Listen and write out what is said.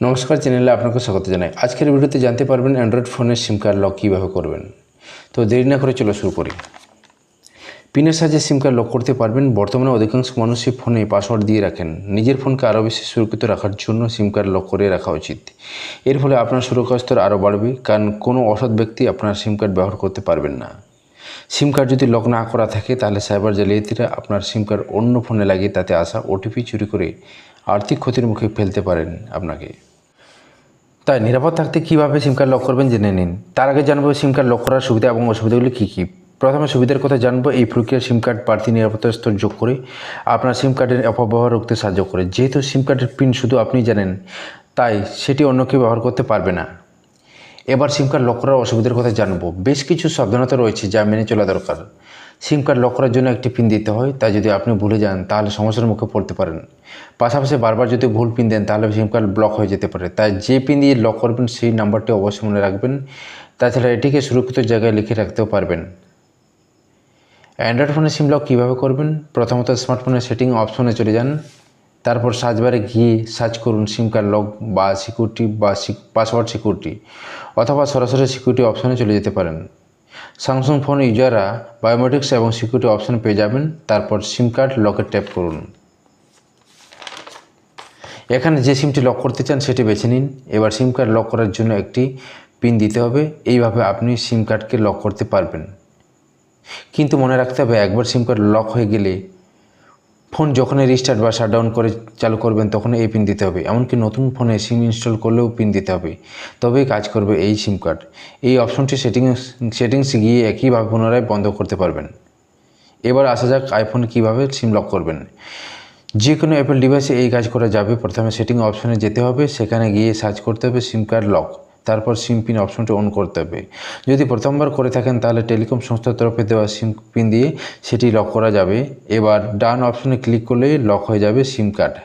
নমস্কার, চ্যানেলে আপনাকে স্বাগত জানাই। আজকের ভিডিওতে জানতে পারবেন অ্যান্ড্রয়েড ফোনের সিম কার্ড লক কীভাবে করবেন। তো দেরি না করে চলো শুরু করি। পিনের সাহায্যে সিম কার্ড লক করতে পারবেন। বর্তমানে অধিকাংশ মানুষই ফোনে পাসওয়ার্ড দিয়ে রাখেন। নিজের ফোনকে আরও বেশি সুরক্ষিত রাখার জন্য সিম কার্ড লক করে রাখা উচিত। এর ফলে আপনার সুরক্ষা স্তর আরও বাড়বে, কারণ কোনো অসৎ ব্যক্তি আপনার সিম কার্ড ব্যবহার করতে পারবেন না। সিম কার্ড যদি লক না করা থাকে তাহলে সাইবার জালিয়াতিরা আপনার সিম কার্ড অন্য ফোনে লাগিয়ে তাতে আসা ওটিপি চুরি করে আর্থিক ক্ষতির মুখে ফেলতে পারেন আপনাকে। তাই নিরাপদ থাকতে কীভাবে সিম কার্ড লক করবেন জেনে নিন। তার আগে জানবো সিম কার্ড লক করার সুবিধা এবং অসুবিধাগুলি কী কী। প্রথমে সুবিধার কথা জানবো। এই প্রক্রিয়া সিম কার্ড বাড়তি নিরাপত্তা স্তর যোগ করে আপনার সিম কার্ডের অপব্যবহার রুখতে সাহায্য করে। যেহেতু সিম কার্ডের পিন শুধু আপনি জানেন, তাই সেটি অন্য কেউ ব্যবহার করতে পারবে না। এবার সিম কার্ড লক করার অসুবিধার কথা জানবো। বেশ কিছু সাবধানতা রয়েছে যা মেনে চলা দরকার। সিম কার্ড লক করার জন্য একটি পিন দিতে হয়, তাই যদি আপনি ভুলে যান তাহলে সমস্যার মুখে পড়তে পারেন। পাশাপাশি বারবার যদি ভুল পিন দেন তাহলে সিম কার্ড ব্লক হয়ে যেতে পারে। তাই যে পিন দিয়ে লক করবেন সেই নাম্বারটি অবশ্যই মনে রাখবেন। তাছাড়া এটিকে সুরক্ষিত জায়গায় লিখে রাখতেও পারবেন। অ্যান্ড্রয়েড ফোনে সিম লক কীভাবে করবেন। প্রথমত স্মার্টফোনের সেটিং অপশনে চলে যান। তারপর সার্চ বারে গিয়ে সার্চ করুন সিম কার্ড লক বা সিকিউরিটি বা পাসওয়ার্ড সিকিউরিটি, অথবা সরাসরি সিকিউরিটি অপশনে চলে যেতে পারেন। স্যামসাং ফোন ইউজাররা বায়োমেট্রিক্স এবং সিকিউরিটি অপশন পেয়ে যাবেন। তারপর সিম কার্ড লকে ট্যাপ করুন। এখানে যে সিমটি লক করতে চান সেটি বেছে নিন। এবার সিম কার্ড লক করার জন্য একটি পিন দিতে হবে। এইভাবে আপনি সিম কার্ডকে লক করতে পারবেন। কিন্তু মনে রাখতে হবে, একবার সিম কার্ড লক হয়ে গেলে ফোন যখনই রিস্টার্ট বা শাটডাউন করে চালু করবেন তখন এই পিন দিতে হবে। এমনকি নতুন ফোনে সিম ইনস্টল করলেও পিন দিতে হবে, তবেই কাজ করবে এই সিম কার্ড। এই অপশনটি সেটিংস গিয়ে একইভাবে পুনরায় বন্ধ করতে পারবেন। এবার আসা যাক আইফোনে কীভাবে সিম লক করবেন। যে কোনো অ্যাপেল ডিভাইসে এই কাজ করা যাবে। প্রথমে সেটিং অপশনে যেতে হবে, সেখানে গিয়ে সার্চ করতে হবে সিম কার্ড লক, তারপর সিম পিন অপশনটি অন করতে হবে। যদি প্রথমবার করে থাকেন তাহলে টেলিকম সংস্থার তরফে দেওয়া সিম পিন দিয়ে সেটি লক করা যাবে। এবার ডান অপশনে ক্লিক করলেই লক হয়ে যাবে সিম কার্ড।